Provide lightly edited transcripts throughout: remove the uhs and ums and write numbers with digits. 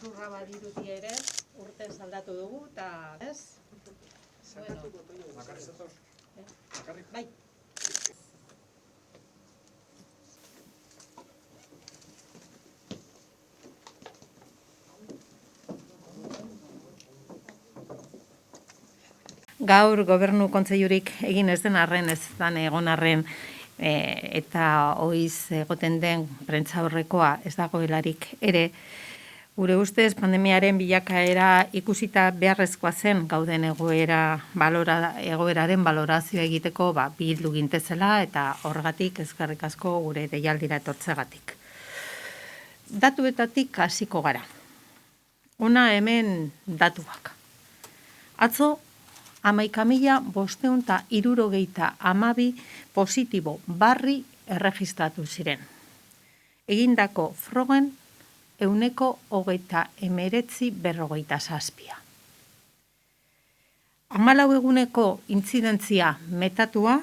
gezurra badirudi ere, urte aldatu dugu, eta, ez? Bakarrik zatoz? Bakarrik? Bai. Gaur gobernu kontseilurik egin ez den arren, ez den egon arren, eta oiz egoten den prentsaurrekoa ez dagoelarik ere, gure ustez pandemiaren bilakaera ikusita beharrezkoa zen gauden egoeraren balorazioa egiteko bildu gintezela eta horregatik eskerrik asko gure deialdira etortzegatik. Datuetatik hasiko gara. Hona hemen datuak. Atzo 11.562 positibo barri erregistratu ziren. Egindako frogen 39,47. 14 eguneko intzidentzia metatua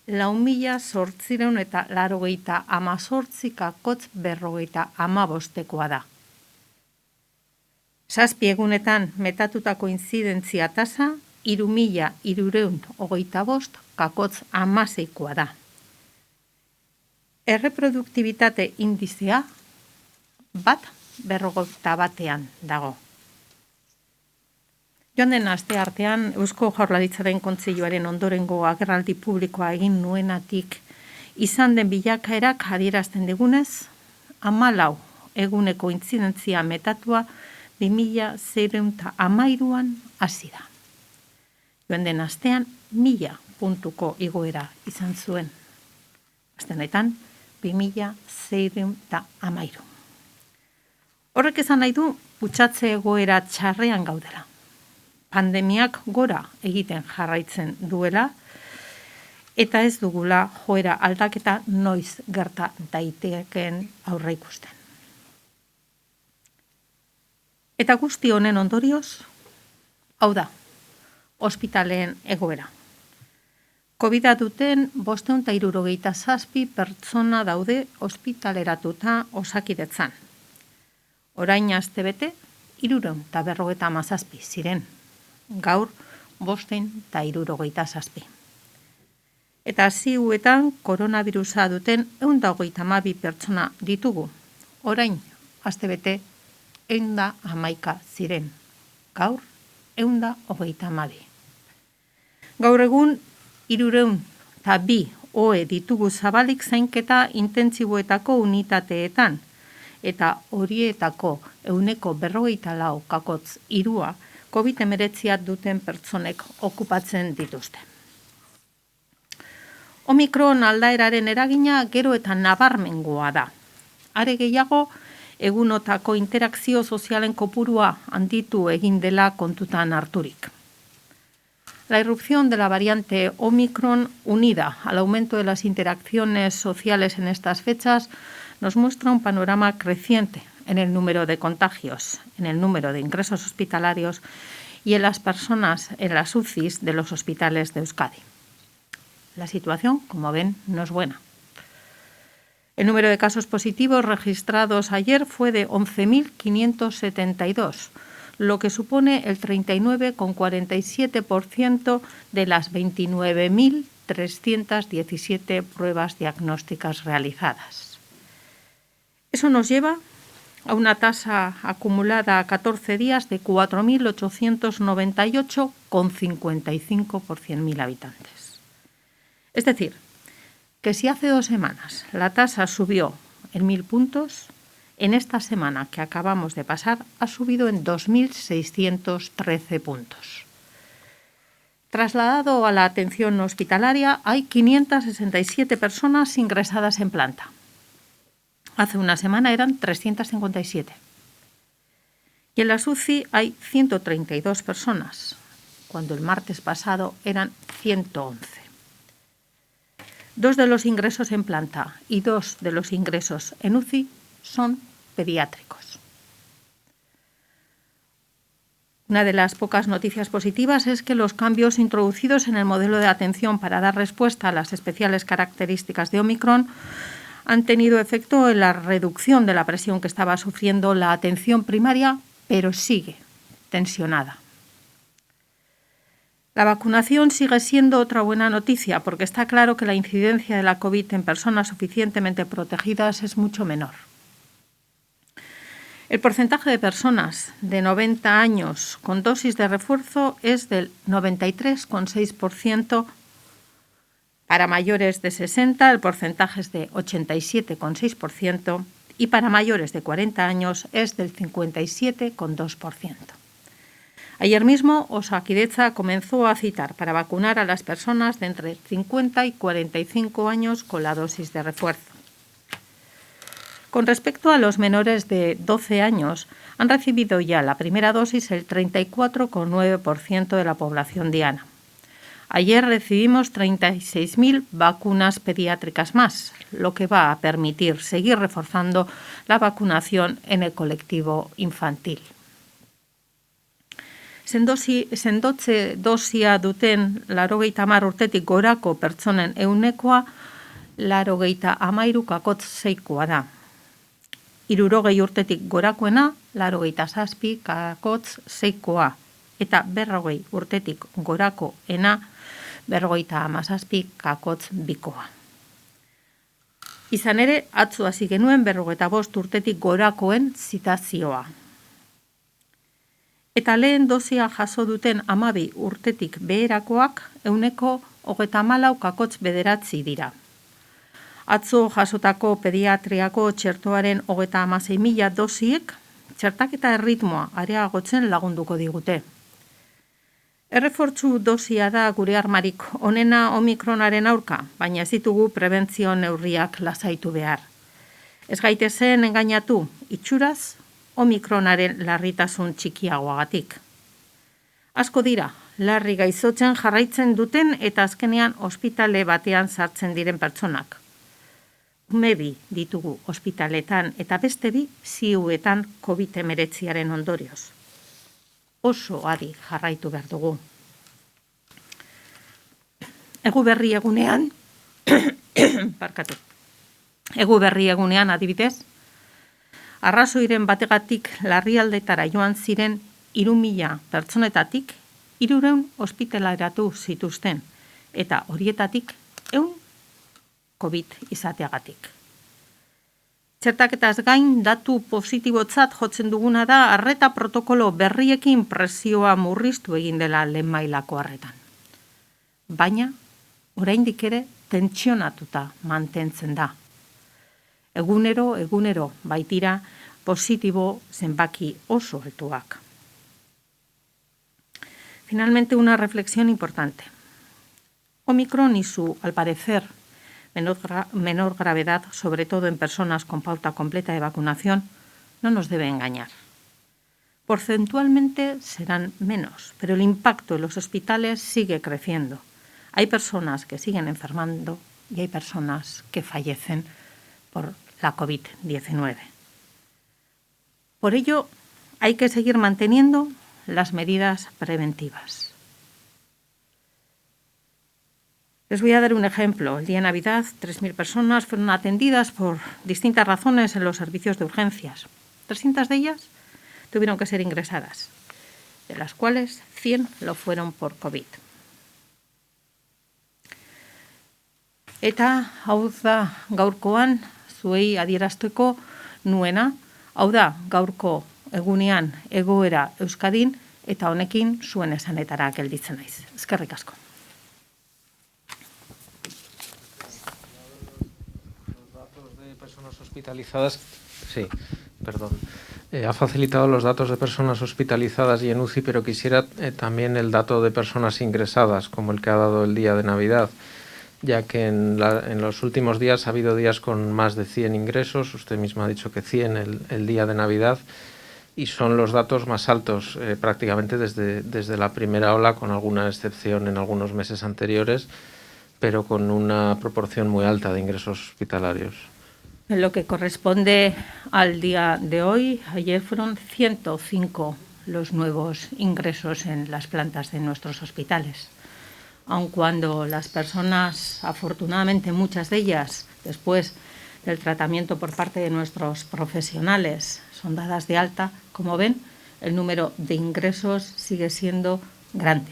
4.888,58 da. 7 egunetan metatutako intzidentzia tasa 3.325,16 da. Erreproduktibitate indizea 1,51 dago. Joan den aste artean, Eusko Jaurlaritzaren Kontseiluaren ondorengo agerraldi publikoa egin nuenatik izan den bilakaerak adierazten digunez, 14 eguneko intzidentzia metatua 2.013an hasi da. Joan den astean 1000 puntuko igoera izan zuen. Aste honetan 2.013. Horrek esan nahi du kutsatze egoera txarrean gaudela. Pandemiak gora egiten jarraitzen duela eta ez dugula joera aldaketa noiz gerta daitekeen aurreikusten. Eta guzti honen ondorioz, hau da, ospitaleen egoera. Covida duten 567 pertsona daude ospitaleratuta Osakidetzan. Orain astebete 357 ziren. Gaur 567. Eta ziuetan koronavirusa duten 132 pertsona ditugu. Orain astebete 111 ziren. Gaur 132. Gaur egun 302 OE ditugu zabalik zainketa intentsiboetako unitateetan, eta horietako 44,3% COVID-19 duten pertsonek okupatzen dituzte. Omikron aldaeraren eragina gero eta nabarmengoa da. Are gehiago, egunotako interakzio sozialen kopurua handitu egin dela kontutan harturik. La irrupción de la variante Omicron, unida al aumento de las interacciones sociales en estas fechas, nos muestra un panorama creciente en el número de contagios, en el número de ingresos hospitalarios y en las personas en las UCIs de los hospitales de Euskadi. La situación, como ven, no es buena. El número de casos positivos registrados ayer fue de 11.572, lo que supone el 39,47% de las 29.317 pruebas diagnósticas realizadas. Eso nos lleva a una tasa acumulada a 14 días de 4.898,55 por 100.000 habitantes. Es decir, que si hace 2 semanas la tasa subió en 1.000 puntos, en esta semana que acabamos de pasar ha subido en 2.613 puntos. Trasladado a la atención hospitalaria, hay 567 personas ingresadas en planta. Hace una semana eran 357. Y en las UCI hay 132 personas, cuando el martes pasado eran 111. 2 de los ingresos en planta y 2 de los ingresos en UCI son pediátricos. Una de las pocas noticias positivas es que los cambios introducidos en el modelo de atención para dar respuesta a las especiales características de Omicron han tenido efecto en la reducción de la presión que estaba sufriendo la atención primaria pero sigue tensionada. La vacunación sigue siendo otra buena noticia porque está claro que la incidencia de la COVID en personas suficientemente protegidas es mucho menor. El porcentaje de personas de 90 años con dosis de refuerzo es del 93,6%. Para mayores de 60 el porcentaje es de 87,6% y para mayores de 40 años es del 57,2%. Ayer mismo Osakidetza comenzó a citar para vacunar a las personas de entre 50 y 45 años con la dosis de refuerzo. Con respecto a los menores de 12 años, han recibido ya la primera dosis el 34,9% de la población diana. Ayer recibimos 36.000 vacunas pediátricas más, lo que va a permitir seguir reforzando la vacunación en el colectivo infantil. Sendotze dosia duten 80 urtetik gorako pertsonen ehunekoa 93,6 da. 60 urtetik gorakoena 87,6 eta 40 urtetik gorakoena 57,2. Izan ere, atzo hasi genuen 45 urtetik gorakoen zitazioa. Eta lehen dosia jaso duten 12 urtetik beherakoak 34,9 dira. Atzo jasotako pediatriako txertoaren 36.000 dosiek txertaketa erritmoa areagotzen lagunduko digute. Errefortzu dosia da gure armarik onena Omikronaren aurka, baina ez ditugu prebentzio neurriak lasaitu behar. Ez gaitezen engainatu, itxuraz, Omikronaren larritasun txikiagoagatik. Asko dira, larri gaixotzen jarraitzen duten eta azkenean ospitale batean sartzen diren pertsonak. Ume bi ditugu ospitaletan eta beste bi ziuetan COVID-19 ondorioz. Oso adi jarraitu behar dugu. Egu berri egunean, adibidez, arrazoiren bategatik larrialdetara joan ziren 3.000 pertsonetatik 300 ospitaleratu zituzten, eta horietatik 100 COVID izateagatik. Txertaketaz gain, datu positibotzat jotzen duguna da arreta protokolo berriekin presioa murriztu egin dela lehen mailako arretan. Baina, oraindik ere tentsionatuta mantentzen da. Egunero baitira positibo zenbaki oso altuak. Finalmente, una reflexión importante. Omicron y su, al parecer, menor gravedad, sobre todo en personas con pauta completa de vacunación, no nos debe engañar. Porcentualmente serán menos, pero el impacto en los hospitales sigue creciendo. Hay personas que siguen enfermando y hay personas que fallecen por la COVID-19. Por ello, hay que seguir manteniendo las medidas preventivas. Les voy a dar un ejemplo. El día de Navidad, 3.000 personas fueron atendidas por distintas razones en los servicios de urgencias. 300 de ellas tuvieron que ser ingresadas, de las cuales 100 lo fueron por COVID. Eta hau da gaurkoan zuei adierazteko nuena, hau da gaurko egunean egoera Euskadin eta honekin zuen esanetara gelditzen naiz. Eskerrik asko. Hospitalizadas, sí, perdón. Ha facilitado los datos de personas hospitalizadas y en UCI, pero quisiera también el dato de personas ingresadas, como el que ha dado el día de Navidad, ya que en los últimos días ha habido días con más de 100 ingresos, usted mismo ha dicho que 100 el día de Navidad, y son los datos más altos prácticamente desde la primera ola, con alguna excepción en algunos meses anteriores, pero con una proporción muy alta de ingresos hospitalarios. En lo que corresponde al día de hoy, ayer fueron 105 los nuevos ingresos en las plantas de nuestros hospitales. Aun cuando las personas, afortunadamente muchas de ellas, después del tratamiento por parte de nuestros profesionales, son dadas de alta, como ven, el número de ingresos sigue siendo grande.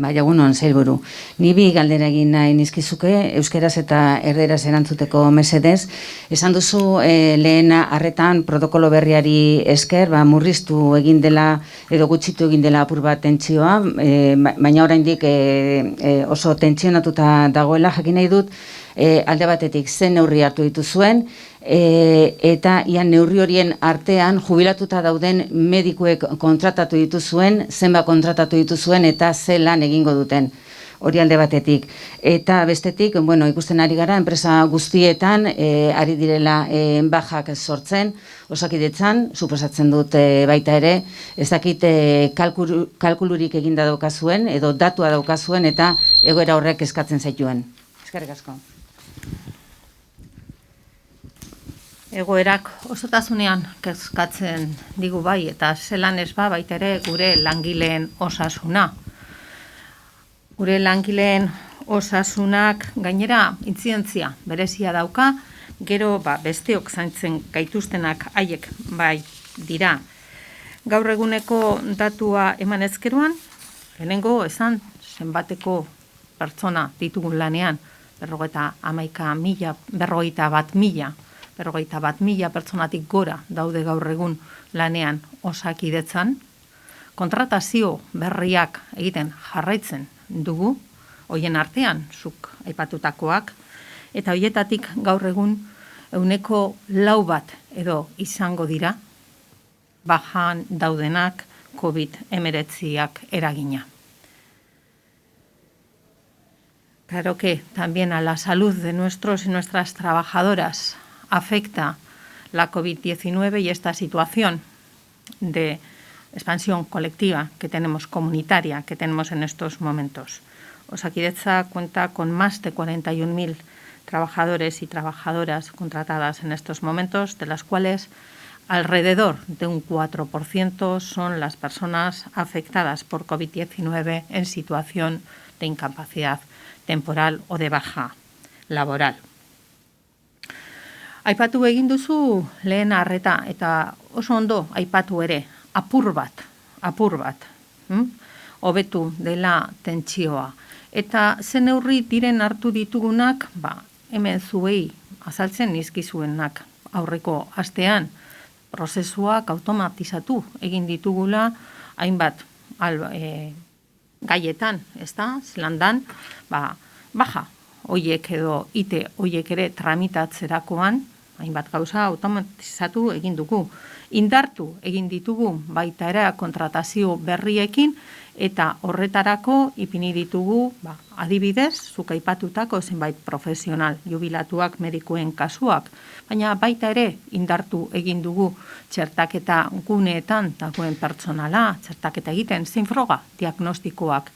Bai, egunon, sailburu. Ni bi galdera egin nahi nizkizuke, euskeraz eta erderaz erantzuteko mesedez. Esan duzu lehen arretan protokolo berriari esker, murriztu egin dela edo gutxitu egin dela apur bat tentsioa, baina oraindik oso tentsionatuta dagoela, jakin nahi dut, alde batetik zen neurri hartu dituzuen, eta ia neurri horien artean jubilatuta dauden medikuek kontratatu dituzuen, zenbat kontratatu dituzuen eta ze lan egingo duten. Hori alde batetik. Eta bestetik, ikusten ari gara, enpresa guztietan ari direla bajak sortzen, Osakidetzan, suposatzen dut baita ere, ez dakit kalkulurik eginda daukazuen, edo datua daukazuen, eta egoera horrek eskatzen zaituen. Eskerrik asko. Egoerak osotasunean kezkatzen digu bai, eta zelan ez baita ere gure langileen osasuna. Gure langileen osasunak gainera intzidentzia berezia dauka, gero besteok zaintzen gaituztenak haiek bai dira. Gaur eguneko datua eman ezkeruan, lehenengo esan zenbateko pertsona ditugun lanean, 41.000 pertsonatik gora daude gaur egun lanean Osakidetzan. Kontratazio berriak egiten jarraitzen dugu, hoien artean, zuk aipatutakoak, eta hoietatik gaur egun 4% edo izango dira, bajan daudenak COVID-19 eragina. Claro que también a la salud de nuestros y nuestras trabajadoras afecta la COVID-19 y esta situación de expansión colectiva que tenemos, comunitaria, que tenemos en estos momentos. Osakidetza cuenta con más de 41.000 trabajadores y trabajadoras contratadas en estos momentos, de las cuales alrededor de un 4% son las personas afectadas por COVID-19 en situación de incapacidad temporal o de baja laboral. Aipatu egin duzu lehen arreta eta oso ondo aipatu ere, apur bat, hobetu dela tentsioa. Eta ze neurri diren hartu ditugunak, hemen zuei azaltzen nizkizuenak aurreko astean, prozesuak automatizatu egin ditugula hainbat gaietan, zelandan, baja hoiek edo ite hoiek ere tramitatzerakoan, hainbat gauza automatizatu egin dugu. Indartu egin ditugu baita ere kontratazio berriekin, eta horretarako ipini ditugu, adibidez, zuk aipatutako zenbait profesional jubilatuak medikuen kasuak, baina baita ere indartu egin dugu txertaketa guneetan dagoen pertsonala, txertaketa egiten, zein froga diagnostikoak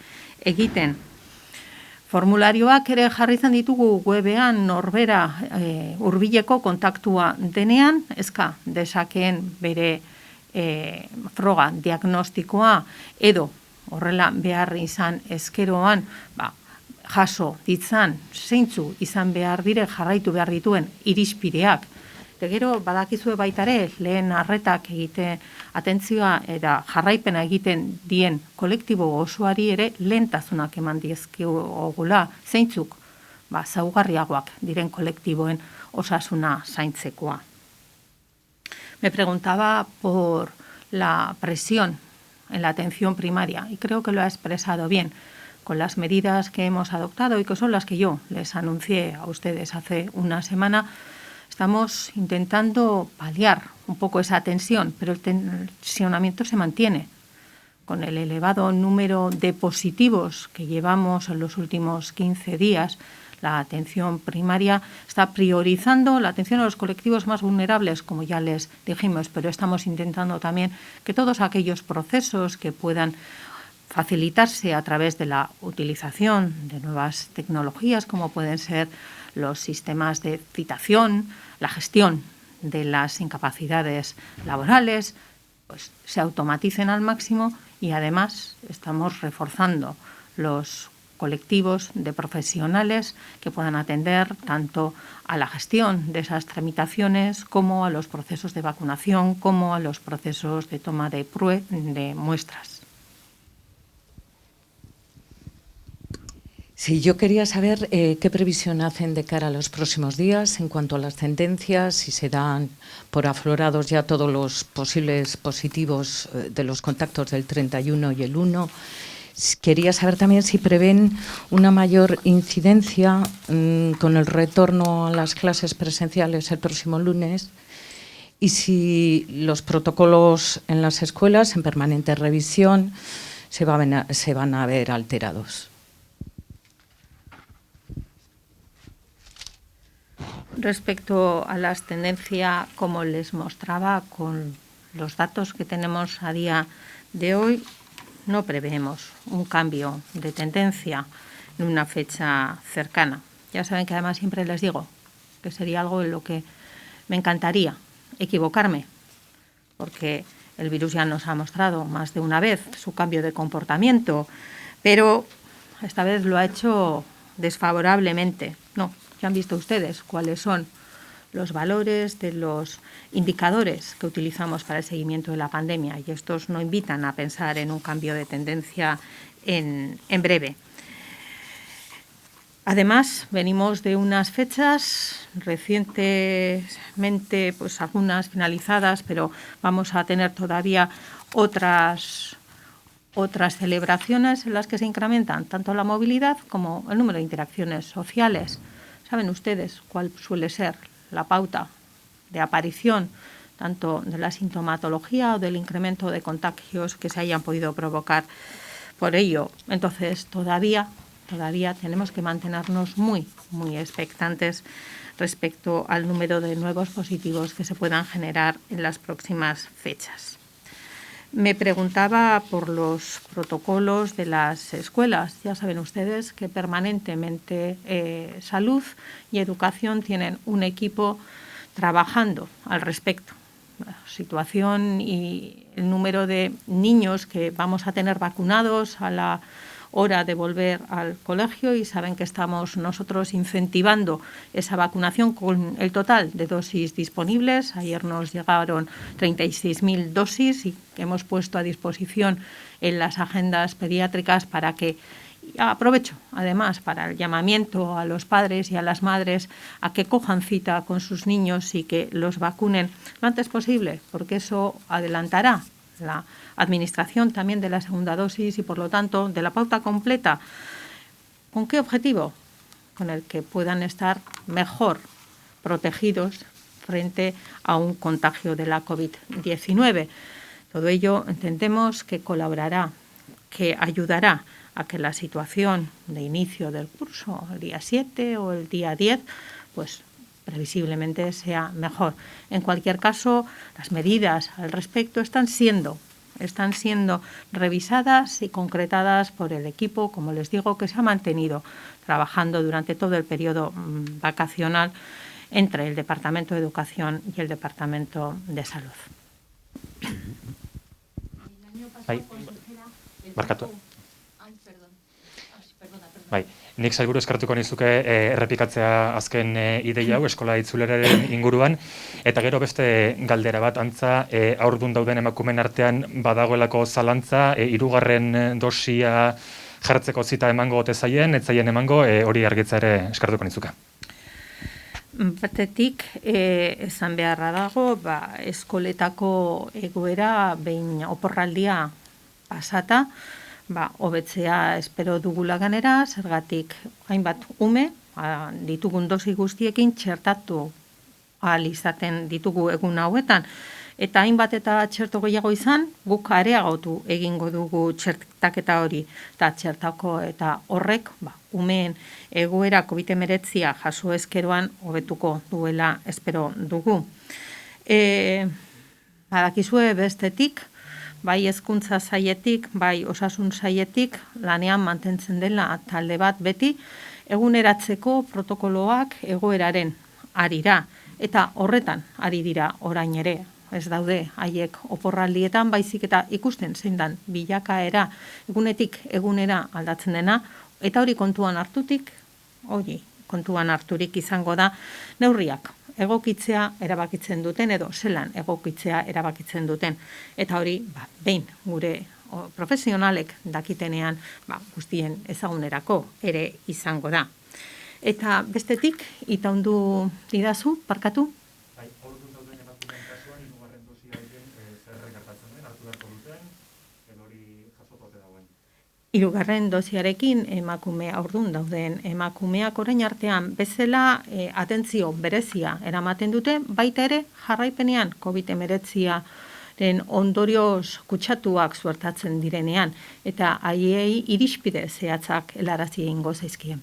egiten. Formularioak ere jarritzen ditugu webean norbera hurbileko kontaktua denean, eska dezakeen bere froga diagnostikoa edo horrela behar izan ezkeroan jaso ditzan zeintzu izan behar dire jarraitu behar dituen irizpideak. Gero badakizue baitare lehen arretak egite atentzioa eta jarraipena egiten dien kolektibo osoari ere lehentasunak eman dizkigula zeintzuk zaugarriagoak diren kolektiboen osasuna zaintzekoa. Me preguntaba por la presión en la atención primaria y creo que lo ha expresado bien con las medidas que hemos adoptado y que son las que yo les anuncié a ustedes hace una semana. Estamos intentando paliar un poco esa tensión, pero el tensionamiento se mantiene. Con el elevado número de positivos que llevamos en los últimos 15 días, la atención primaria está priorizando la atención a los colectivos más vulnerables, como ya les dijimos, pero estamos intentando también que todos aquellos procesos que puedan facilitarse a través de la utilización de nuevas tecnologías, como pueden ser los sistemas de citación, la gestión de las incapacidades laborales, pues se automaticen al máximo y además estamos reforzando los colectivos de profesionales que puedan atender tanto a la gestión de esas tramitaciones como a los procesos de vacunación, como a los procesos de toma de muestras. Sí, yo quería saber qué previsión hacen de cara a los próximos días en cuanto a las tendencias, si se dan por aflorados ya todos los posibles positivos de los contactos del 31 y el 1. Quería saber también si prevén una mayor incidencia con el retorno a las clases presenciales el próximo lunes y si los protocolos en las escuelas en permanente revisión se van a ver alterados. Respecto a las tendencias, como les mostraba con los datos que tenemos a día de hoy, no prevemos un cambio de tendencia en una fecha cercana. Ya saben que además siempre les digo que sería algo en lo que me encantaría equivocarme, porque el virus ya nos ha mostrado más de una vez su cambio de comportamiento, pero esta vez lo ha hecho desfavorablemente. No, ya han visto ustedes cuáles son los valores de los indicadores que utilizamos para el seguimiento de la pandemia y estos no invitan a pensar en un cambio de tendencia en breve. Además, venimos de unas fechas recientemente, pues algunas finalizadas, pero vamos a tener todavía otras celebraciones en las que se incrementan tanto la movilidad como el número de interacciones sociales. ¿Saben ustedes cuál suele ser la pauta de aparición tanto de la sintomatología o del incremento de contagios que se hayan podido provocar por ello? Entonces, todavía tenemos que mantenernos muy expectantes respecto al número de nuevos positivos que se puedan generar en las próximas fechas. Me preguntaba por los protocolos de las escuelas. Ya saben ustedes que permanentemente Salud y Educación tienen un equipo trabajando al respecto. La situación y el número de niños que vamos a tener vacunados a la hora de volver al colegio y saben que estamos nosotros incentivando esa vacunación con el total de dosis disponibles. Ayer nos llegaron 36.000 dosis y que hemos puesto a disposición en las agendas pediátricas para que, aprovecho además para el llamamiento a los padres y a las madres a que cojan cita con sus niños y que los vacunen lo antes posible, porque eso adelantará la administración también de la segunda dosis y, por lo tanto, de la pauta completa. ¿Con qué objetivo? Con el que puedan estar mejor protegidos frente a un contagio de la COVID-19. Todo ello entendemos que colaborará, que ayudará a que la situación de inicio del curso, el día 7 o el día 10, pues previsiblemente sea mejor. En cualquier caso, las medidas al respecto están siendo revisadas y concretadas por el equipo, como les digo, que se ha mantenido trabajando durante todo el periodo vacacional entre el Departamento de Educación y el Departamento de Salud. Bai, nik sailburu eskartuko nizuke errepikatzea azken ideia hau eskola itzuleraren inguruan, eta gero beste galdera bat antza, haurdun dauden emakumeen artean badagoelako zalantza, hirugarren dosia jartzeko zita emango ote zaien, ez zaien emango, hori argitza ere eskartuko nizuke. Batetik, esan beharra dago, eskoletako egoera behin oporraldia pasata, hobetzea espero dugula ganera, zergatik hainbat ume, ditugun dosi guztiekin txertatu ahal izaten ditugu egun hauetan. Eta hainbat eta txerto gehiago izan, guk areagotu egingo dugu txertaketa hori. Eta txertako eta horrek, umeen egoera COVID-19 jaso ezkeroan hobetuko duela espero dugu. Badakizue bestetik, bai hezkuntza sailetik, bai osasun sailetik lanean mantentzen dela talde bat beti eguneratzeko protokoloak egoeraren arira eta horretan ari dira orain ere. Ez daude haiek oporraldietan, baizik eta ikusten zein dan bilakaera egunetik egunera aldatzen dena Eta hori kontuan harturik izango da neurriak egokitzea erabakitzen duten edo zelan egokitzea erabakitzen duten. Eta hori, behin gure profesionalek dakitenean guztien ezagunerako ere izango da. Eta bestetik, itaundu didazu, parkatu? Bai, orduan dauden emakumeen kasuan, hirugarren dosiarekin zer gertatzen den, hartu beharko duten, edo hori jasoko ote dagoen? Hirugarren dosiarekin aurdun dauden emakumeak orain artean bezala atentzio berezia eramaten dute, baita ere jarraipenean COVID-19 ondorioz kutsatuak suertatzen direnean, eta haiei irizpide zehatzak helarazi egingo zaizkien.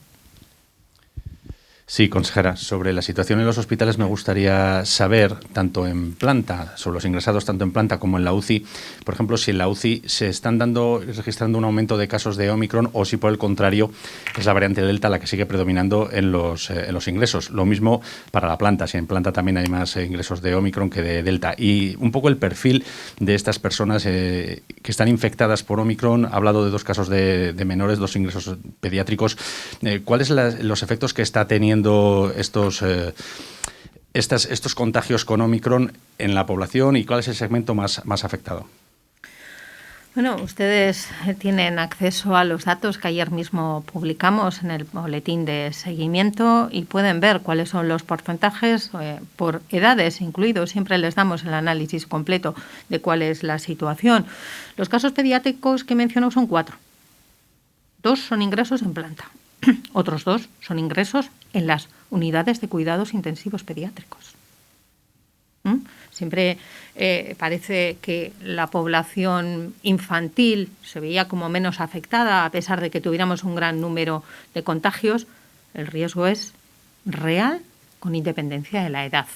Sí, consejera, sobre la situación en los hospitales me gustaría saber, tanto en planta, sobre los ingresados tanto en planta como en la UCI, por ejemplo, si en la UCI se están registrando un aumento de casos de Omicron o si por el contrario es la variante Delta la que sigue predominando en los ingresos. Lo mismo para la planta, si en planta también hay más ingresos de Omicron que de Delta. Y un poco el perfil de estas personas que están infectadas por Omicron, ha hablado de 2 casos de menores, 2 ingresos pediátricos. ¿Cuáles son los efectos que está teniendo estos contagios con Omicron en la población y cuál es el segmento más afectado? Bueno, ustedes tienen acceso a los datos que ayer mismo publicamos en el boletín de seguimiento y pueden ver cuáles son los porcentajes por edades incluidos. Siempre les damos el análisis completo de cuál es la situación. Los casos pediátricos que menciono son 4. 2 son ingresos en planta. Otros 2 son ingresos en las unidades de cuidados intensivos pediátricos. Siempre parece que la población infantil se veía como menos afectada, a pesar de que tuviéramos un gran número de contagios. El riesgo es real, con independencia de la edad.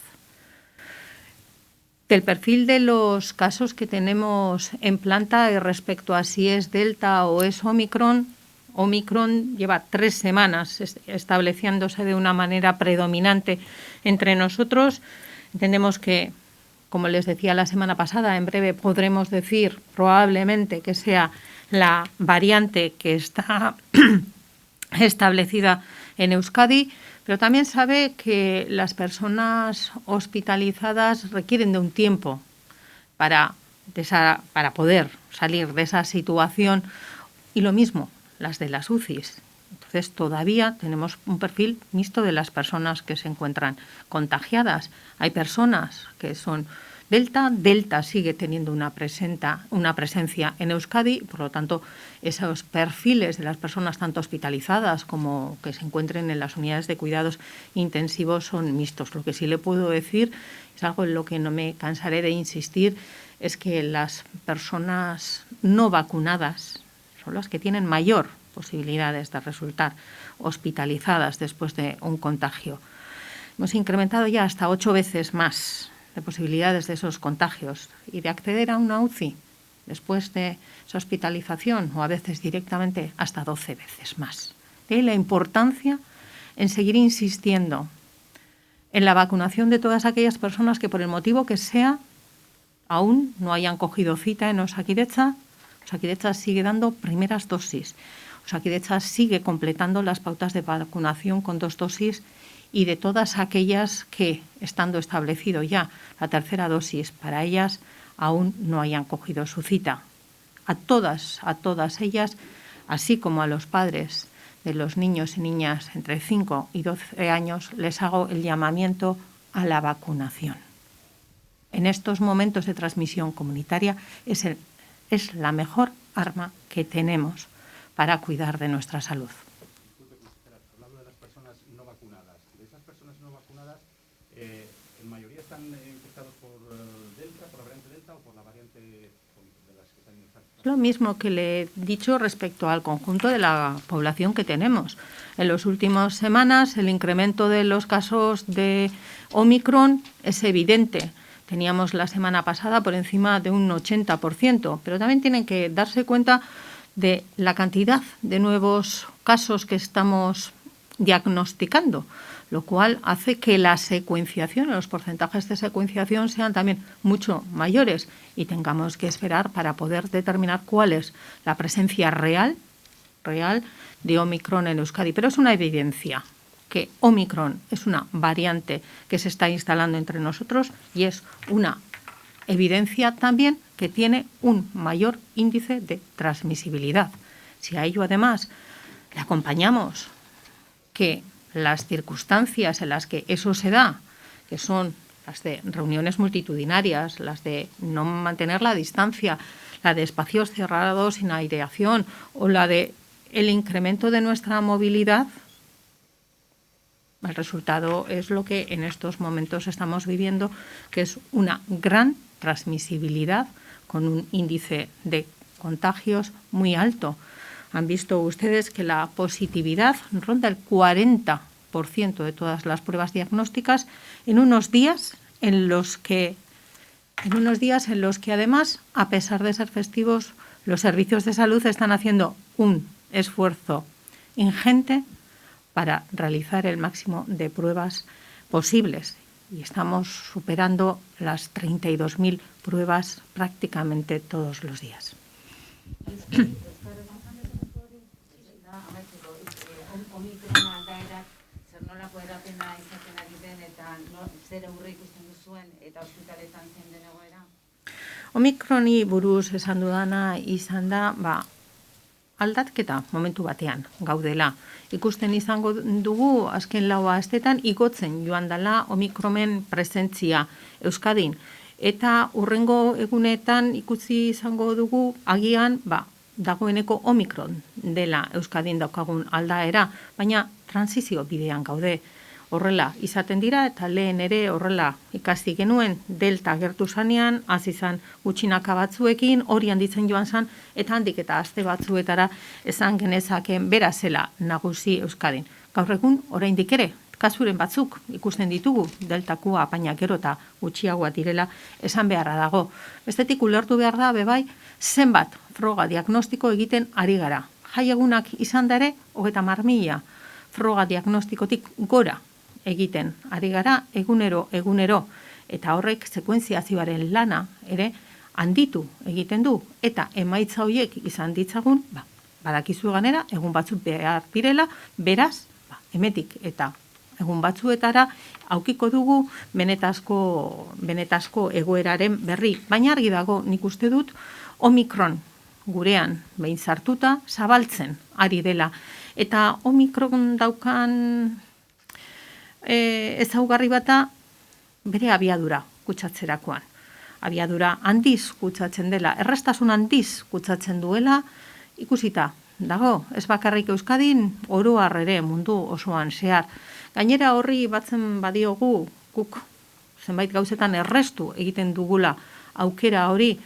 Del perfil de los casos que tenemos en planta y respecto a si es Delta o es Omicron lleva 3 semanas estableciéndose de una manera predominante entre nosotros. Entendemos que, como les decía la semana pasada, en breve podremos decir probablemente que sea la variante que está establecida en Euskadi, pero también sabe que las personas hospitalizadas requieren de un tiempo para poder salir de esa situación, y lo mismo las de las UCIs. Entonces todavía tenemos un perfil mixto de las personas que se encuentran contagiadas. Hay personas que son Delta. Delta sigue teniendo una presencia en Euskadi, por lo tanto esos perfiles de las personas tanto hospitalizadas como que se encuentren en las unidades de cuidados intensivos son mixtos. Lo que sí le puedo decir, es algo en lo que no me cansaré de insistir, es que las personas no vacunadas son las que tienen mayor posibilidades de resultar hospitalizadas después de un contagio. Hemos incrementado ya hasta 8 veces más de posibilidades de esos contagios y de acceder a una UCI después de esa hospitalización, o a veces directamente hasta 12 veces más. De ahí la importancia en seguir insistiendo en la vacunación de todas aquellas personas que, por el motivo que sea, aún no hayan cogido cita en Osakidetza. Osakidetza sigue dando primeras dosis. Osakidetza sigue completando las pautas de vacunación con 2 dosis, y de todas aquellas que, estando establecido ya la 3ª dosis para ellas, aún no hayan cogido su cita. A todas ellas, así como a los padres de los niños y niñas entre 5 y 12 años, les hago el llamamiento a la vacunación. En estos momentos de transmisión comunitaria es la mejor arma que tenemos para cuidar de nuestra salud. Hablando de las personas no vacunadas, de esas personas no vacunadas, ¿en mayoría están infectados por Delta, por la variante Delta o por la variante de las que están infectadas? Lo mismo que le he dicho respecto al conjunto de la población que tenemos. En las últimas semanas el incremento de los casos de Omicron es evidente. Teníamos la semana pasada por encima de un 80%, pero también tienen que darse cuenta de la cantidad de nuevos casos que estamos diagnosticando, lo cual hace que la secuenciación, los porcentajes de secuenciación sean también mucho mayores y tengamos que esperar para poder determinar cuál es la presencia real real de Omicron en Euskadi, pero es una evidencia que Omicron es una variante que se está instalando entre nosotros y es una evidencia también que tiene un mayor índice de transmisibilidad. Si a ello además le acompañamos que las circunstancias en las que eso se da, que son las de reuniones multitudinarias, las de no mantener la distancia, la de espacios cerrados sin aireación o la de el incremento de nuestra movilidad, el resultado es lo que en estos momentos estamos viviendo, que es una gran transmisibilidad con un índice de contagios muy alto. Han visto ustedes que la positividad ronda el 40% de todas las pruebas diagnósticas en unos días en los que además, a pesar de ser festivos, los servicios de salud están haciendo un esfuerzo ingente para realizar el máximo de pruebas posibles. Y estamos superando las 32.000 pruebas prácticamente todos los días. Omikroni buruz esan dudana izan da, aldatketa momentu batean gaudela. Ikusten izango dugu azken 4 asteetan igotzen joan dela Omikronen presentzia Euskadin. Eta hurrengo egunetan ikusi izango dugu agian dagoeneko Omikron dela Euskadin daukagun aldaera, baina transizio bidean gaude. Horrela izaten dira eta lehen ere horrela ikasi genuen delta gertu zanean, hasi izan gutxinaka batzuekin, hori handitzen joan zan, eta handik eta aste batzuetara esan genezaken bera zela nagusi Euskadin. Gaur egun oraindik ere kasuren batzuk ikusten ditugu deltakua, baina gero eta gutxiagoa direla esan beharra dago. Bestetik ulertu behar da bebai zenbat froga diagnostiko egiten ari gara. Jaiegunak izan da ere 30.000 froga diagnostikotik gora egiten ari gara egunero, eta horrek sekuentziazioaren lana ere handitu egiten du, eta emaitza horiek izan ditzagun, badakizu ganera, egun batzuk behar direla, beraz, emetik eta egun batzuetara aukiko dugu benetazko egoeraren berri. Baina argi dago, nik uste dut, Omikron gurean behin sartuta zabaltzen ari dela. Eta Omikron daukan ezaugarri bata bere abiadura kutsatzerakoan. Abiadura handiz kutsatzen dela, errestasun handiz kutsatzen duela, ikusita dago, ez bakarrik Euskadin, oro har ere mundu osoan zehar. Gainera horri batzen badiogu, guk zenbait gauzetan errestu egiten dugula aukera hori,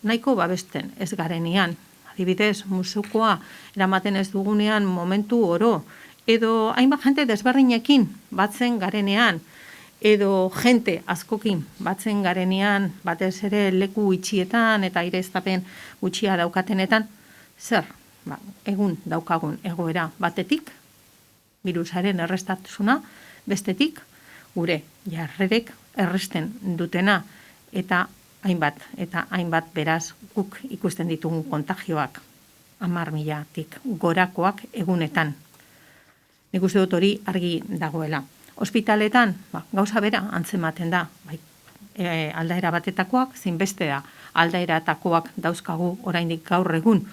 nahiko babesten ez garenean. Adibidez, musukoa eramaten ez dugunean momentu oro, edo hainbat jente desberdinekin batzen garenean, edo jente askokin batzen garenean, batez ere leku itxietan eta aireztapen gutxia daukatenetan, zer? Egun daukagun egoera batetik, birusaren errestatuzuna, bestetik, gure jarrerek erresten dutena, eta hainbat beraz guk ikusten ditugun kontagioak 10.000-tik gorakoak egunetan. Nik uste dut hori argi dagoela. Ospitaletan, gauza bera antzematen da, aldaera batetakoak, zein bestea aldaeratakoak dauzkagu oraindik gaur egun.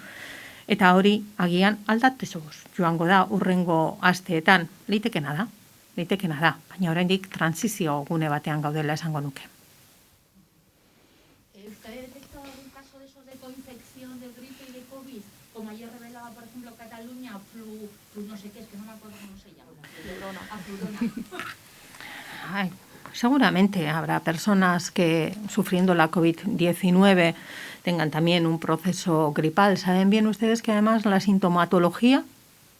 Eta hori agian aldatezoguz joango da urrengo asteetan, leitekena da, baina oraindik transizio gune batean gaudela esango nuke. ¿Usted ha detectado algún caso de esos de coinfección de gripe y de COVID? Como ayer revelaba, por ejemplo, Cataluña, flu no sé qué, es que no me acuerdo cómo se llama. Seguramente habrá personas que sufriendo la COVID-19 tengan también un proceso gripal. Saben bien ustedes que además la sintomatología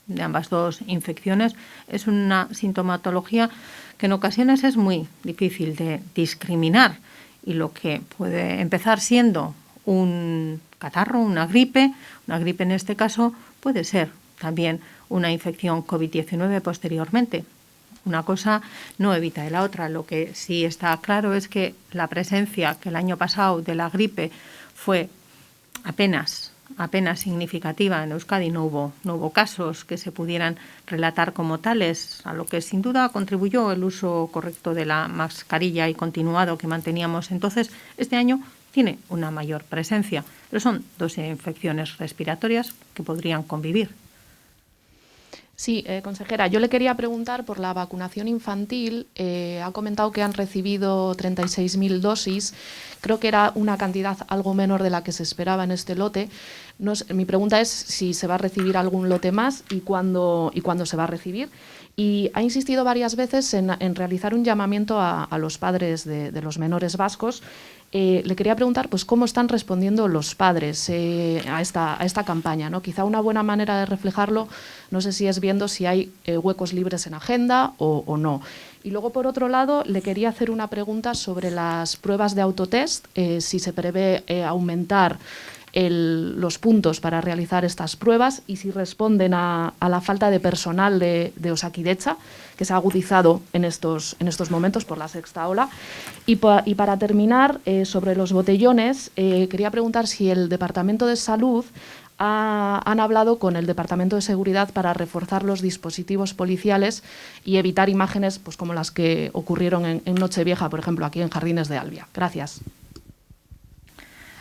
de ambas dos infecciones es una sintomatología que en ocasiones es muy difícil de discriminar, y lo que puede empezar siendo un catarro, una gripe en este caso, puede ser también una infección COVID-19 posteriormente. Una cosa no evita de la otra. Lo que sí está claro es que la presencia que el año pasado de la gripe fue apenas apenas significativa. En Euskadi no hubo casos que se pudieran relatar como tales, a lo que sin duda contribuyó el uso correcto de la mascarilla y continuado que manteníamos entonces. Este año tiene una mayor presencia, pero son 2 infecciones respiratorias que podrían convivir. Sí, consejera, yo le quería preguntar por la vacunación infantil. Ha comentado que han recibido 36.000 dosis. Creo que era una cantidad algo menor de la que se esperaba en este lote. Mi pregunta es si se va a recibir algún lote más y cuándo se va a recibir. Y ha insistido varias veces en realizar un llamamiento a los padres de los menores vascos. Le quería preguntar pues cómo están respondiendo los padres a esta campaña, ¿no? Quizá una buena manera de reflejarlo, no sé si es viendo si hay huecos libres en agenda o no. Y luego, por otro lado, le quería hacer una pregunta sobre las pruebas de autotest, si se prevé aumentar los puntos para realizar estas pruebas y si responden a la falta de personal de Osakidetza, que se ha agudizado en estos momentos por la sexta ola. Y para terminar, sobre los botellones, quería preguntar si el Departamento de Salud han hablado con el Departamento de Seguridad para reforzar los dispositivos policiales y evitar imágenes pues, como las que ocurrieron en Nochevieja, por ejemplo, aquí en Jardines de Albia. Gracias.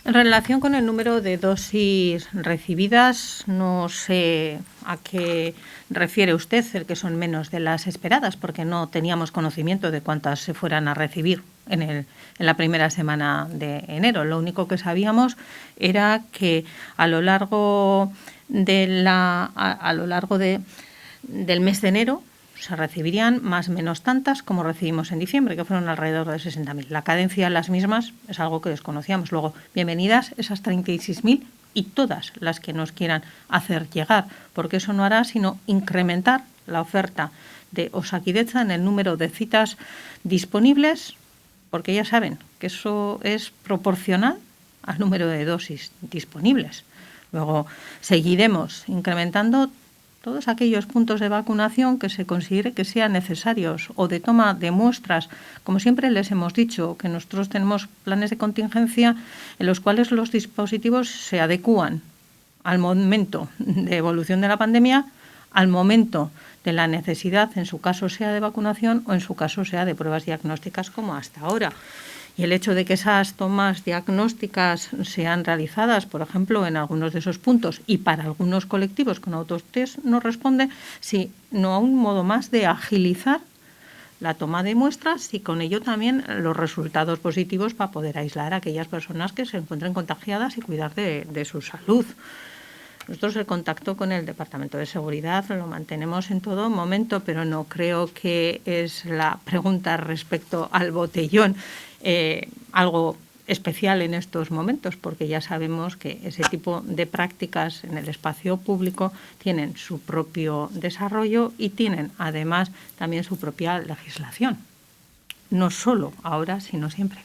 En relación con el número de dosis recibidas, no sé a qué refiere usted el que son menos de las esperadas, porque no teníamos conocimiento de cuántas se fueran a recibir en la primera semana de enero. Lo único que sabíamos era que a lo largo del mes de enero se recibirían más o menos tantas como recibimos en diciembre, que fueron alrededor de 60.000. La cadencia de las mismas es algo que desconocíamos. Luego, bienvenidas esas 36.000 y todas las que nos quieran hacer llegar, porque eso no hará sino incrementar la oferta de Osakidetza en el número de citas disponibles, porque ya saben que eso es proporcional al número de dosis disponibles. Luego, seguiremos incrementando todos aquellos puntos de vacunación que se considere que sean necesarios o de toma de muestras. Como siempre les hemos dicho, que nosotros tenemos planes de contingencia en los cuales los dispositivos se adecúan al momento de evolución de la pandemia, al momento de la necesidad, en su caso sea de vacunación o en su caso sea de pruebas diagnósticas como hasta ahora. Y el hecho de que esas tomas diagnósticas sean realizadas, por ejemplo, en algunos de esos puntos y para algunos colectivos con autotest no responde, sino a un modo más de agilizar la toma de muestras y con ello también los resultados positivos para poder aislar a aquellas personas que se encuentren contagiadas y cuidar de su salud. Nosotros el contacto con el Departamento de Seguridad lo mantenemos en todo momento, pero no creo que es la pregunta respecto al botellón algo especial en estos momentos, porque ya sabemos que ese tipo de prácticas en el espacio público tienen su propio desarrollo y tienen además también su propia legislación. No solo ahora, sino siempre.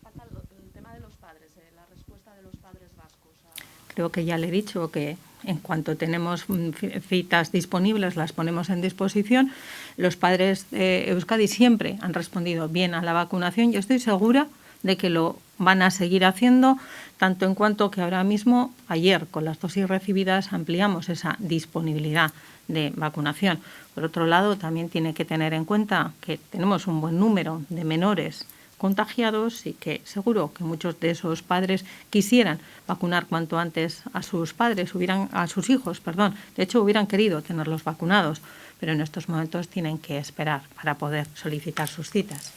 El tema de los padres, la respuesta de los padres vascos. Creo que ya le he dicho que en cuanto tenemos citas disponibles, las ponemos en disposición. Los padres de Euskadi siempre han respondido bien a la vacunación y estoy segura de que lo van a seguir haciendo, tanto en cuanto que ahora mismo, ayer, con las dosis recibidas, ampliamos esa disponibilidad de vacunación. Por otro lado, también tiene que tener en cuenta que tenemos un buen número de menores contagiados y que seguro que muchos de esos padres quisieran vacunar cuanto antes a sus hijos. De hecho, hubieran querido tenerlos vacunados, pero en estos momentos tienen que esperar para poder solicitar sus citas.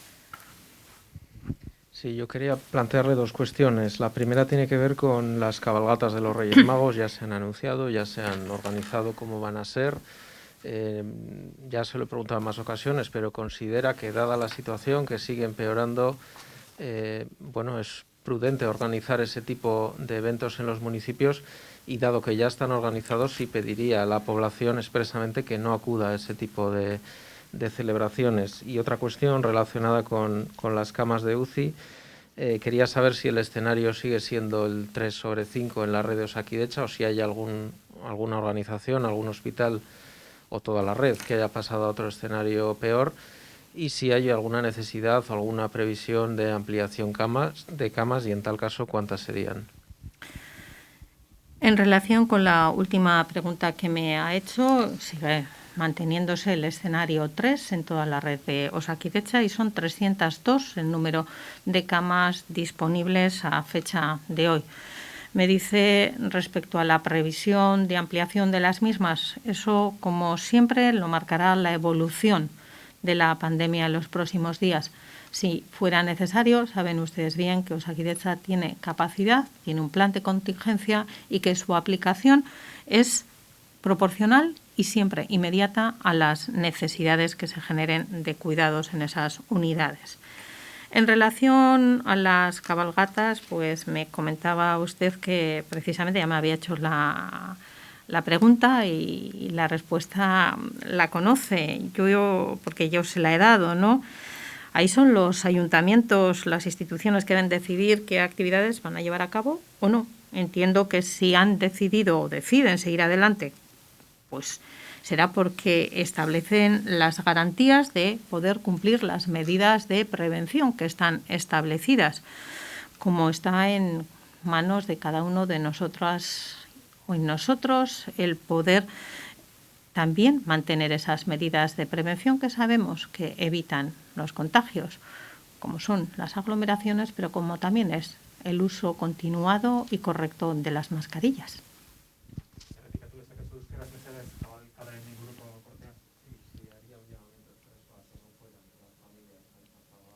Sí, yo quería plantearle 2 cuestiones. La primera tiene que ver con las cabalgatas de los Reyes Magos. Ya se han anunciado, ya se han organizado cómo van a ser. Ya se lo he preguntado en más ocasiones, pero considera que, dada la situación que sigue empeorando, es prudente organizar ese tipo de eventos en los municipios y, dado que ya están organizados, sí pediría a la población expresamente que no acuda a ese tipo de celebraciones. Y otra cuestión relacionada con las camas de UCI, quería saber si el escenario sigue siendo el 3/5 en la red de Osakidetza o si hay alguna organización, algún hospital o toda la red que haya pasado a otro escenario peor, y si hay alguna necesidad o alguna previsión de ampliación de camas y, en tal caso, cuántas serían. En relación con la última pregunta que me ha hecho, sigue manteniéndose el escenario 3 en toda la red de Osakidetza y son 302 el número de camas disponibles a fecha de hoy. Me dice respecto a la previsión de ampliación de las mismas, eso como siempre lo marcará la evolución de la pandemia en los próximos días. Si fuera necesario, saben ustedes bien que Osakidetza tiene capacidad, tiene un plan de contingencia y que su aplicación es proporcional y siempre inmediata a las necesidades que se generen de cuidados en esas unidades. En relación a las cabalgatas, pues me comentaba usted que precisamente ya me había hecho la pregunta y la respuesta la conoce, porque yo se la he dado, ¿no? Ahí son los ayuntamientos, las instituciones que deben decidir qué actividades van a llevar a cabo o no. Entiendo que si han decidido o deciden seguir adelante, pues será porque establecen las garantías de poder cumplir las medidas de prevención que están establecidas, como está en manos de cada uno de nosotras o en nosotros el poder también mantener esas medidas de prevención que sabemos que evitan los contagios, como son las aglomeraciones, pero como también es el uso continuado y correcto de las mascarillas.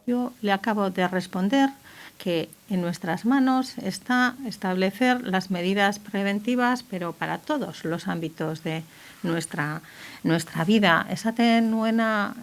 Yo le acabo de responder que en nuestras manos está establecer las medidas preventivas, pero para todos los ámbitos de nuestra vida. Esaten nuena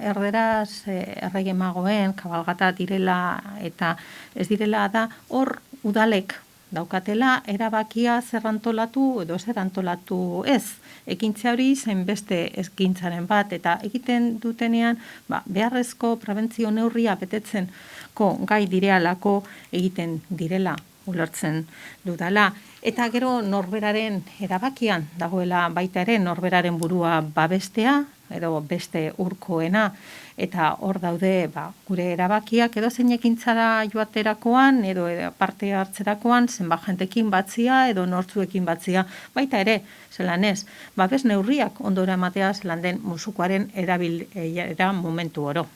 erderaz errege magoen kabalgata direla eta ez direla da hor udalek daukatela erabakia zer antolatu edo zer antolatu ez. Ekintza hori beste ekintzaren bat eta egiten dutenean beharrezko prebentzio neurria betetzeko gai direalako egiten direla ulertzen dudala. Eta gero norberaren erabakian dagoela baita ere norberaren burua babestea edo beste urkoena eta hor daude gure erabakiak edo zein ekintzara joaterakoan edo parte hartzerakoan zenbat jentekin batzia edo nortzuekin batzia baita ere zelan ez babes neurriak ondora ematea zelan den musukoaren erabilera momentu oro.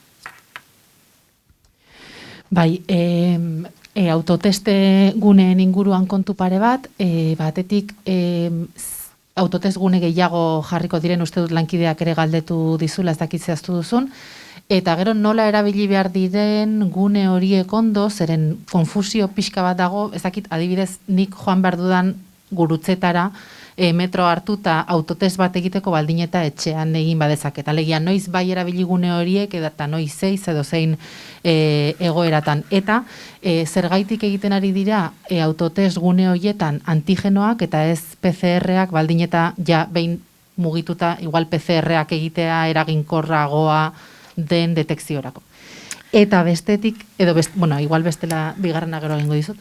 Bai, autoteste guneen inguruan kontu pare bat, batetik autotest gune gehiago jarriko diren uste dut lankideak ere galdetu dizula ez dakit zehaztu duzun, eta gero nola erabili behar diren gune horiek ondo, zeren konfusio pixka bat dago, ez dakit adibidez nik joan behar dudan gurutzetara, metro hartuta autotest bat egiteko baldin eta etxean egin badezaket. Alegia, noiz bai erabili gune horiek eta noiz zeiz edo zein egoeratan. Eta zergaitik egiten ari dira autotest gune horietan antigenoak eta ez PCR-ak baldin eta ja behin mugituta igual PCR-ak egitea eraginkorragoa den detekziorako. Eta bestetik, igual bestela bigarrena gero egingo dizut.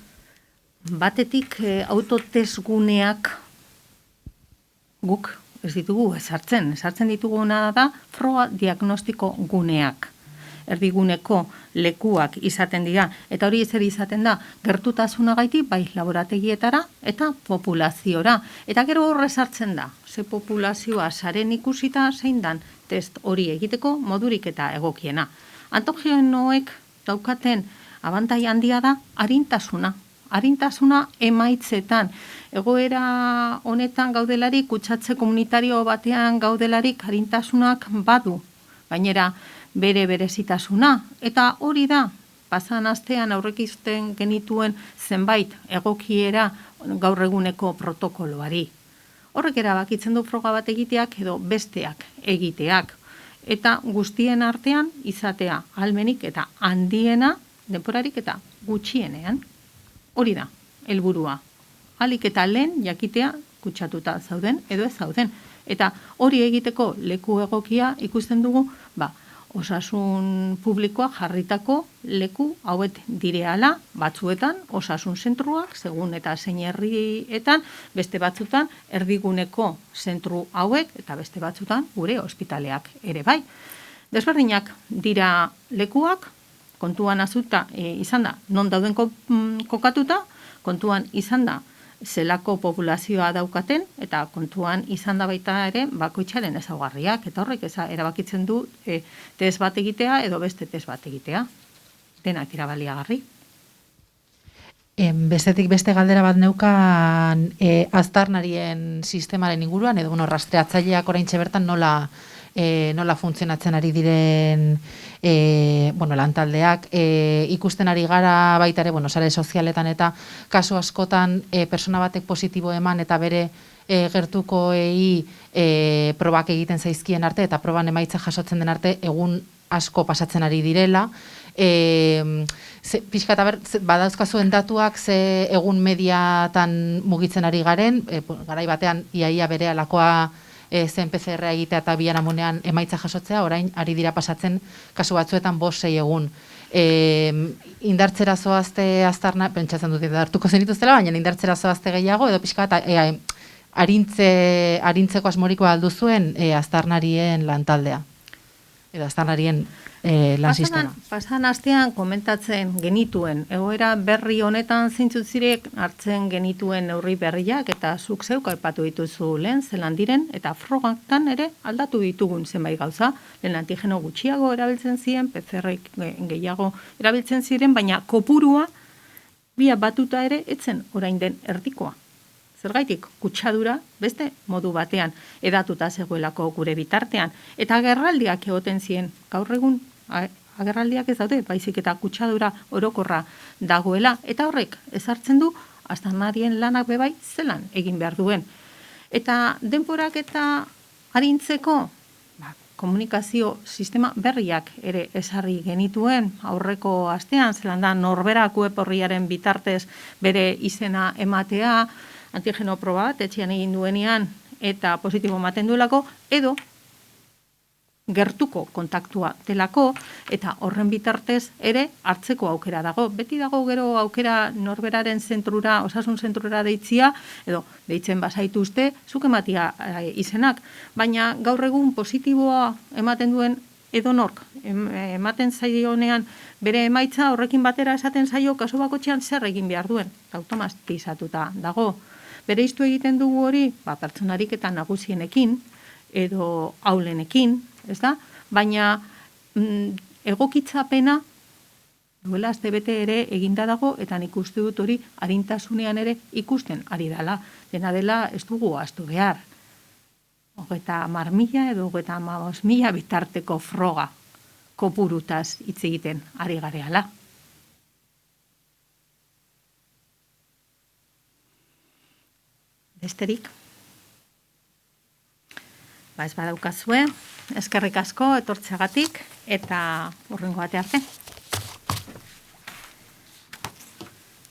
Batetik autotest guneak guk ez ditugu ezartzen dituguna da froga diagnostiko guneak. Erdiguneko lekuak izaten dira, eta hori zer izaten da, gertutasunagatik bai laborategietara eta populaziora. Eta gero horre sartzen da, ze populazioa saren ikusita zein dan test hori egiteko modurik eta egokiena. Antigenoek daukaten abantai handia da arintasuna emaitzetan. Egoera honetan gaudelarik, kutsatze komunitario batean gaudelarik arintasunak badu, bainera bere berezitasuna. Eta hori da, pasan astean aurrekizten genituen zenbait egokiera gaur eguneko protokoloari. Horrek erabakitzen du froga bat egiteak edo besteak egiteak. Eta guztien artean izatea ahalmenik eta handiena denporarik eta gutxienean. Hori da, helburua. Alik eta lehen jakitea kutsatuta zauden edo ez zauden. Eta hori egiteko leku egokia ikusten dugu, osasun publikoa jarritako leku hauet direala batzuetan osasun zentruak, segun eta zein herrietan, beste batzutan erdiguneko zentru hauek eta beste batzutan gure ospitaleak ere bai. Desberdinak dira lekuak, kontuan azuta izan da non dauden kokatuta, kontuan izan da zelako populazioa daukaten, eta kontuan izan da baita ere bakoitzaren ezaugarriak, eta horrek erabakitzen du test bat egitea edo beste test bat egitea. Denak dira baliagarri. Bestetik beste galdera bat neukan aztarnarien sistemaren inguruan, edo rastreatzaileak oraintxe bertan nola funtzionatzen ari diren lantaldeak, ikusten ari gara baita ere, sare sozialetan eta kasu askotan persona batek positibo eman eta bere gertukoei probak egiten zaizkien arte eta proban emaitza jasotzen den arte egun asko pasatzen ari direla. Pixka eta badauzkazuen datuak ze egun mediatan mugitzen ari garen, garai batean iaia bere alakoa zen PCR egitea eta biharamunean emaitza jasotzea, orain ari dira pasatzen kasu batzuetan 5-6 egun. Indartzera zoazte aztarna, pentsatzen dut hartuko zenituztela, baina indartzera zoazte gehiago, edo pixka eta arintzeko asmorikoa alduzuen aztarnarien lantaldea, edo aztarnarien lan sistema. Pasan astean komentatzen genituen, egoera berri honetan zeintzuk zirek hartzen genituen neurri berriak eta zuk zeuk aipatu dituzu lehen zelan diren eta frogatan ere aldatu ditugun zenbait gauza. Lehen antigeno gutxiago erabiltzen ziren, PCR gehiago erabiltzen ziren, baina kopurua bia batuta ere etzen orain den erdikoa. Zergaitik, kutsadura beste modu batean edatuta zegoelako gure bitartean. Eta agerraldiak egoten ziren, gaur egun agerraldiak ez daude, baizik eta kutsadura orokorra dagoela. Eta horrek ezartzen du, aztarnarien lanak bebai zelan egin behar duen. Eta denborak eta arintzeko komunikazio sistema berriak ere ezarri genituen aurreko astean, zelan da norberak web horriaren bitartez bere izena ematea, antigeno proba bat, etxean egin duenean eta positibo ematen duelako, edo gertuko kontaktua delako, eta horren bitartez ere hartzeko aukera dago. Beti dago gero aukera norberaren zentrura, osasun zentrura deitzia, edo deitzen bazaituzte, zuk ematia izenak. Baina gaur egun positiboa ematen duen edonork, ematen zaionean bere emaitza horrekin batera esaten zaio kasu bakotxean zer egin behar duen, automatizatuta dago. Bereiztu egiten dugu hori, pertsonarik eta nagusienekin, edo aulenekin, ez da? Baina egokitzapena duela astebete ere eginda dago, eta nik uste dut hori arintasunean ere ikusten ari dela. Dena dela ez dugu ahaztu behar. 30.000 edo 35.000 bitarteko froga kopurutaz hitz egiten ari gareala. Besterik. Ez badaukazue, eskerrik asko etortzeagatik eta hurrengo bate arte.